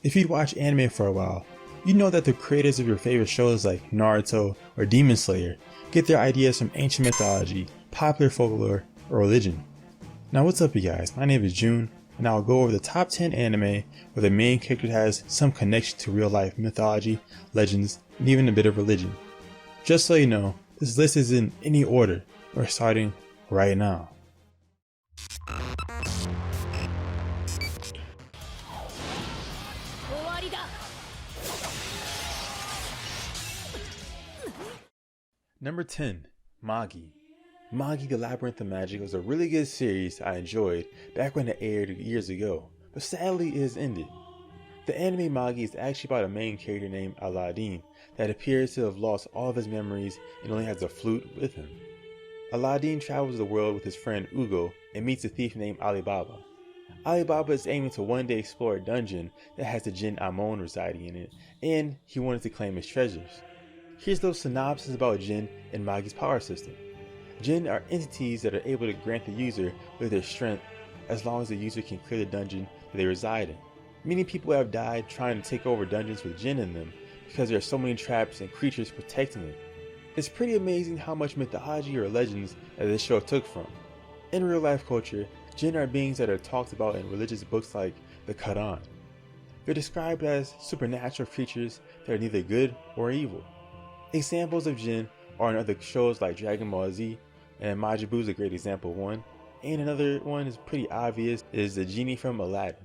If you'd watched anime for a while, you know that the creators of your favorite shows like Naruto or Demon Slayer get their ideas from ancient mythology, popular folklore, or religion. Now what's up you guys, my name is June, and I'll go over the top 10 anime where the main character has some connection to real life mythology, legends, and even a bit of religion. Just so you know, this list is in any order. We're starting right now. Number 10. Magi. Magi the Labyrinth of Magic was a really good series I enjoyed back when it aired years ago, but sadly it has ended. The anime Magi is actually about a main character named Aladdin that appears to have lost all of his memories and only has a flute with him. Aladdin travels the world with his friend Ugo and meets a thief named Alibaba. Alibaba is aiming to one day explore a dungeon that has the Jinn Amon residing in it, and he wanted to claim his treasures. Here's a little synopsis about Jinn and Magi's power system. Jinn are entities that are able to grant the user with their strength as long as the user can clear the dungeon that they reside in. Many people have died trying to take over dungeons with Jinn in them because there are so many traps and creatures protecting them. It's pretty amazing how much mythology or legends that this show took from. In real life culture, Jinn are beings that are talked about in religious books like the Quran. They're described as supernatural creatures that are neither good or evil. Examples of Jinn are in other shows like Dragonball Z, and Magi is a great example of one, and another one is pretty obvious is the genie from Aladdin.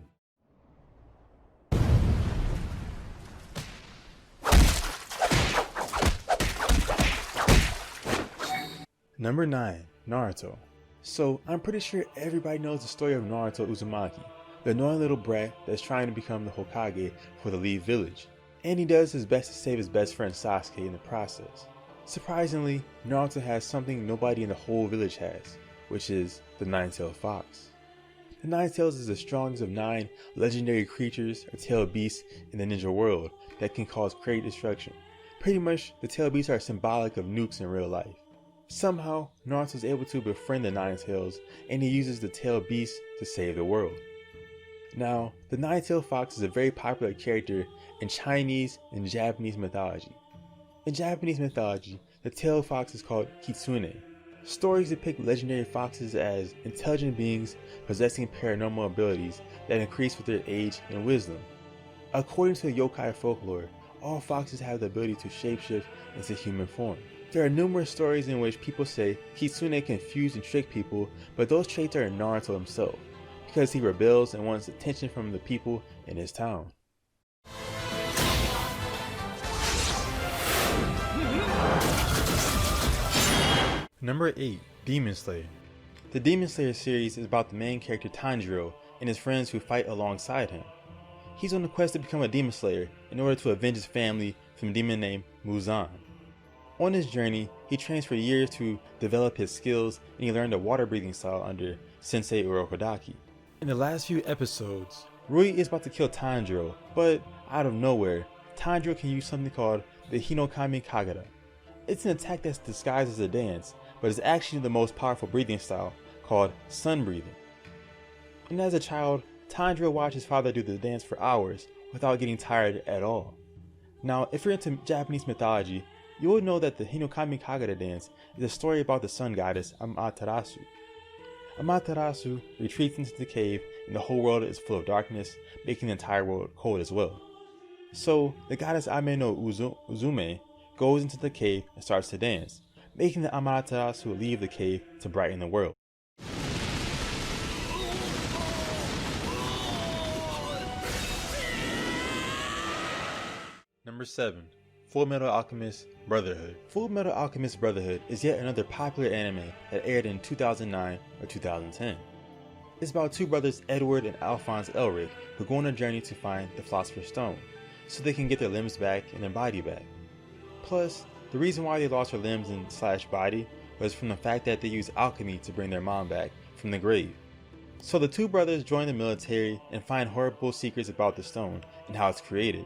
Number 9. Naruto. So I'm pretty sure everybody knows the story of Naruto Uzumaki, the annoying little brat that's trying to become the Hokage for the Leaf Village. And he does his best to save his best friend Sasuke in the process. Surprisingly, Naruto has something nobody in the whole village has, which is the Nine-Tailed Fox. The Nine-Tails is the strongest of 9 legendary creatures or tailed beasts in the ninja world that can cause great destruction. Pretty much, the tailed beasts are symbolic of nukes in real life. Somehow, Naruto is able to befriend the Nine-Tails, and he uses the tailed beasts to save the world. Now, the Nine-Tailed Fox is a very popular character in Chinese and Japanese mythology. In Japanese mythology, the tailed fox is called Kitsune. Stories depict legendary foxes as intelligent beings possessing paranormal abilities that increase with their age and wisdom. According to yokai folklore, all foxes have the ability to shapeshift into human form. There are numerous stories in which people say Kitsune confuse and trick people, but those traits are in Naruto himself, because he rebels and wants attention from the people in his town. Number 8. Demon Slayer. The Demon Slayer series is about the main character Tanjiro and his friends who fight alongside him. He's on a quest to become a Demon Slayer in order to avenge his family from a demon named Muzan. On his journey, he trains for years to develop his skills, and he learned a water breathing style under Sensei Urokodaki. In the last few episodes, Rui is about to kill Tanjiro, but out of nowhere, Tanjiro can use something called the Hinokami Kagura. It's an attack that's disguised as a dance, but it's actually the most powerful breathing style called sun breathing. And as a child, Tanjiro watched his father do the dance for hours without getting tired at all. Now, if you're into Japanese mythology, you will know that the Hinokami Kagura dance is a story about the sun goddess Amaterasu. Amaterasu retreats into the cave and the whole world is full of darkness, making the entire world cold as well. So, the goddess Ame no Uzume goes into the cave and starts to dance, making the Amaterasu leave the cave to brighten the world. Number 7. Fullmetal Alchemist Brotherhood. Fullmetal Alchemist Brotherhood is yet another popular anime that aired in 2009 or 2010. It's about two brothers Edward and Alphonse Elric who go on a journey to find the Philosopher's Stone so they can get their limbs back and their body back. Plus, the reason why they lost their limbs and / body was from the fact that they used alchemy to bring their mom back from the grave. So the two brothers join the military and find horrible secrets about the stone and how it's created.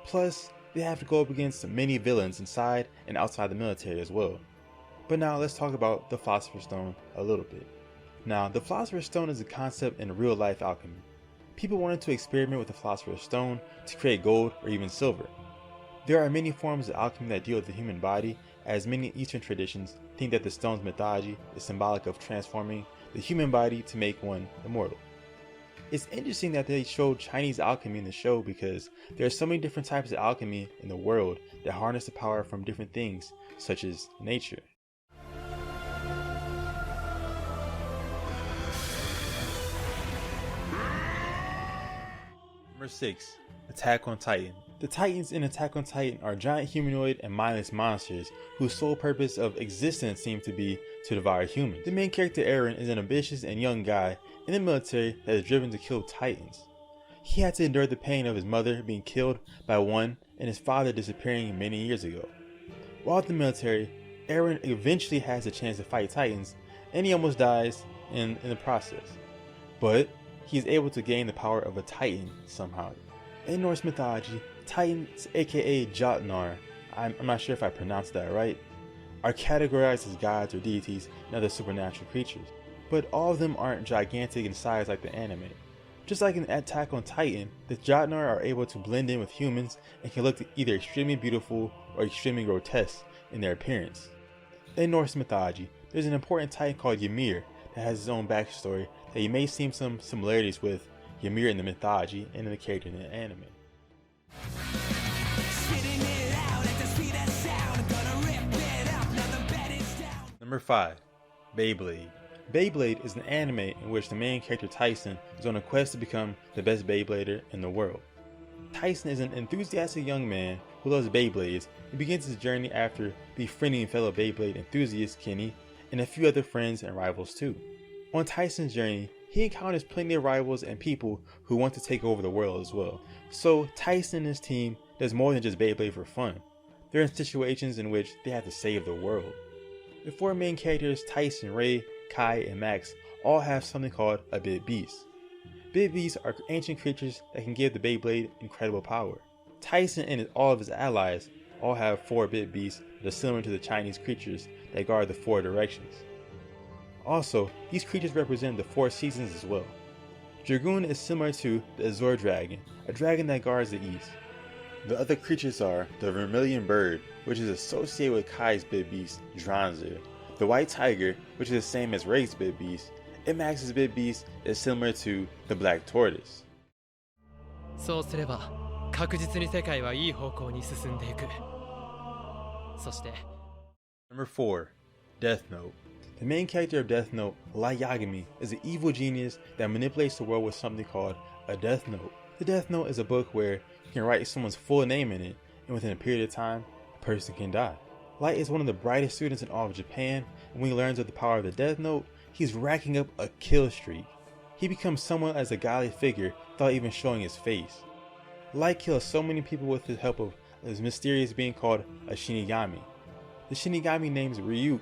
Plus, they have to go up against many villains inside and outside the military as well. But now let's talk about the Philosopher's Stone a little bit. Now, the Philosopher's Stone is a concept in real life alchemy. People wanted to experiment with the Philosopher's Stone to create gold or even silver. There are many forms of alchemy that deal with the human body, as many Eastern traditions think that the stone's mythology is symbolic of transforming the human body to make one immortal. It's interesting that they showed Chinese alchemy in the show because there are so many different types of alchemy in the world that harness the power from different things, such as nature. Number 6. Attack on Titan. The Titans in Attack on Titan are giant humanoid and mindless monsters whose sole purpose of existence seems to be to devour humans. The main character Eren is an ambitious and young guy in the military that is driven to kill Titans. He had to endure the pain of his mother being killed by one and his father disappearing many years ago. While at the military, Eren eventually has a chance to fight Titans and he almost dies in the process. But he is able to gain the power of a Titan somehow. In Norse mythology, Titans, aka Jotnar, I'm not sure if I pronounced that right, are categorized as gods or deities and other supernatural creatures. But all of them aren't gigantic in size like the anime. Just like in Attack on Titan, the Jotnar are able to blend in with humans and can look either extremely beautiful or extremely grotesque in their appearance. In Norse mythology, there's an important Titan called Ymir that has his own backstory that you may see some similarities with Ymir in the mythology and in the character in the anime. Number 5. Beyblade. Beyblade is an anime in which the main character Tyson is on a quest to become the best Beyblader in the world. Tyson is an enthusiastic young man who loves Beyblades and begins his journey after befriending fellow Beyblade enthusiast Kenny and a few other friends and rivals too. On Tyson's journey, he encounters plenty of rivals and people who want to take over the world as well. So Tyson and his team does more than just Beyblade for fun. They're in situations in which they have to save the world. The four main characters, Tyson, Ray, Kai, and Max, all have something called a Bit Beast. Bit Beasts are ancient creatures that can give the Beyblade incredible power. Tyson and all of his allies all have 4 Bit Beasts that are similar to the Chinese creatures that guard the 4 directions. Also, these creatures represent the 4 seasons as well. Dragoon is similar to the Azure Dragon, a dragon that guards the east. The other creatures are the Vermilion Bird, which is associated with Kai's Bit Beast, Dranzer, the White Tiger, which is the same as Ray's Bit Beast, and Max's Bit Beast is similar to the Black Tortoise. そうすれば確実に世界はいい方向に進んでいく。そして Number 4. Death Note. The main character of Death Note, Light Yagami, is an evil genius that manipulates the world with something called a Death Note. The Death Note is a book where you can write someone's full name in it, and within a period of time, a person can die. Light is one of the brightest students in all of Japan, and when he learns of the power of the Death Note, he's racking up a kill streak. He becomes someone as a godly figure without even showing his face. Light kills so many people with the help of this mysterious being called a Shinigami. The Shinigami names Ryuk,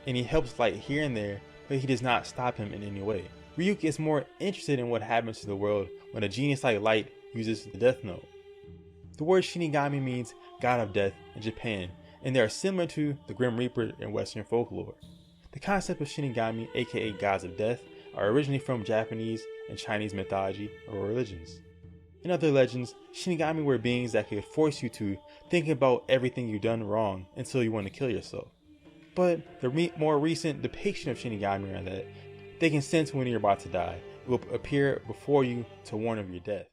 and he helps Light here and there, but he does not stop him in any way. Ryuk is more interested in what happens to the world when a genius like Light uses the Death Note. The word Shinigami means God of Death in Japan, and they are similar to the Grim Reaper in Western folklore. The concept of Shinigami, aka gods of death, are originally from Japanese and Chinese mythology or religions. In other legends, Shinigami were beings that could force you to think about everything you've done wrong until you want to kill yourself. But the more recent depiction of Shinigami are that they can sense when you're about to die. It will appear before you to warn of your death.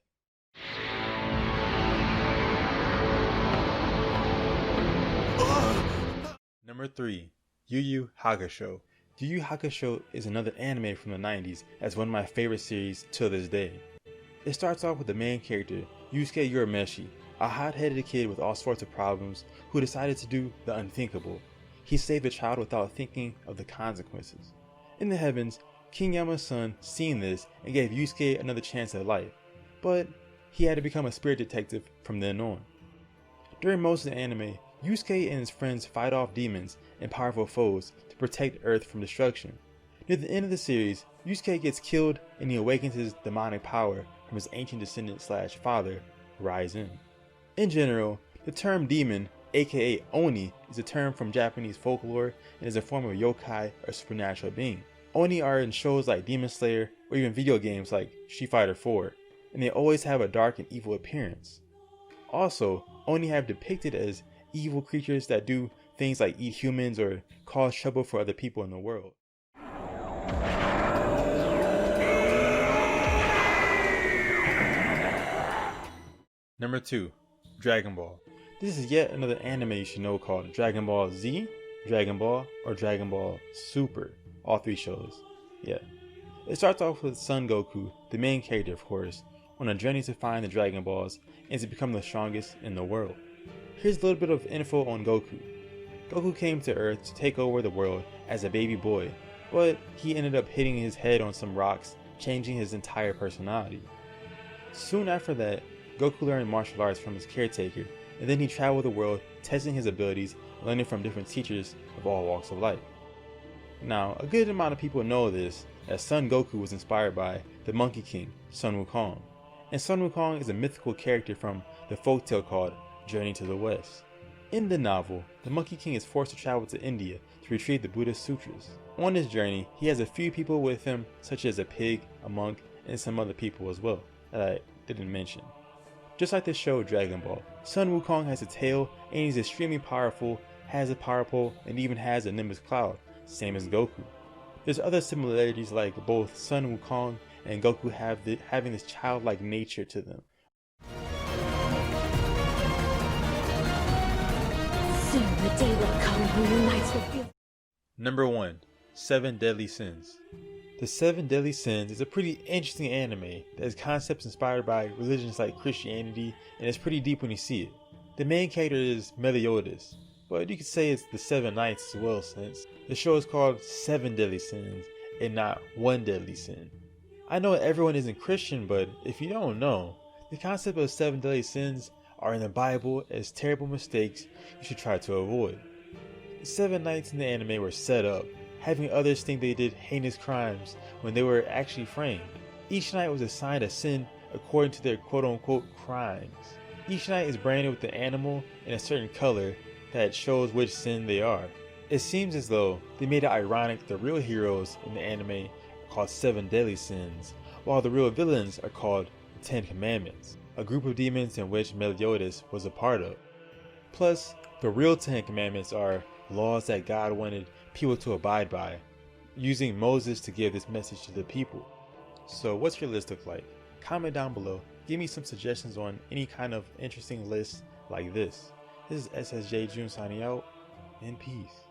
Number 3. Yu Hakusho. Yu Hakusho is another anime from the 90s as one of my favorite series till this day. It starts off with the main character, Yusuke Urameshi, a hot-headed kid with all sorts of problems who decided to do the unthinkable. He saved a child without thinking of the consequences. In the heavens, King Yama's son seen this and gave Yusuke another chance at life, but he had to become a spirit detective from then on. During most of the anime, Yusuke and his friends fight off demons and powerful foes to protect Earth from destruction. Near the end of the series, Yusuke gets killed and he awakens his demonic power from his ancient descendant / father, Raizen. In general, the term demon, aka Oni, is a term from Japanese folklore and is a form of yokai or supernatural being. Oni are in shows like Demon Slayer or even video games like Street Fighter 4. and they always have a dark and evil appearance. Also, Oni have depicted as evil creatures that do things like eat humans or cause trouble for other people in the world. Number 2. Dragon Ball. This is yet another anime you should know called Dragon Ball Z, Dragon Ball, or Dragon Ball Super. All 3 shows. Yeah. It starts off with Son Goku, the main character of course, on a journey to find the Dragon Balls and to become the strongest in the world. Here's a little bit of info on Goku. Goku came to Earth to take over the world as a baby boy, but he ended up hitting his head on some rocks, changing his entire personality. Soon after that, Goku learned martial arts from his caretaker, and then he traveled the world testing his abilities, learning from different teachers of all walks of life. Now, a good amount of people know this, as Son Goku was inspired by the Monkey King, Sun Wukong, and Sun Wukong is a mythical character from the folktale called Journey to the West. In the novel, the Monkey King is forced to travel to India to retrieve the Buddhist sutras. On this journey, he has a few people with him, such as a pig, a monk, and some other people as well, that I didn't mention. Just like the show Dragon Ball, Sun Wukong has a tail and he's extremely powerful, has a power pole, and even has a Nimbus cloud, same as Goku. There's other similarities like both Sun Wukong and Goku having this childlike nature to them. Soon the day will come when your knights will feel. Number 1. 7 Deadly Sins. The 7 Deadly Sins is a pretty interesting anime that has concepts inspired by religions like Christianity, and it's pretty deep when you see it. The main character is Meliodas, but you could say it's the 7 Knights as well, since the show is called 7 Deadly Sins and not 1 Deadly Sin. I know everyone isn't Christian, but if you don't know, the concept of 7 Deadly Sins are in the Bible as terrible mistakes you should try to avoid. The 7 Knights in the anime were set up, having others think they did heinous crimes when they were actually framed. Each knight was assigned a sin according to their quote-unquote crimes. Each knight is branded with an animal in a certain color that shows which sin they are. It seems as though they made it ironic that the real heroes in the anime are called 7 Deadly Sins, while the real villains are called the 10 Commandments, a group of demons in which Meliodas was a part of. Plus, the real 10 Commandments are laws that God wanted people to abide by, using Moses to give this message to the people. So what's your list look like? Comment down below, give me some suggestions on any kind of interesting list like this. This is SSJ June signing out, and peace.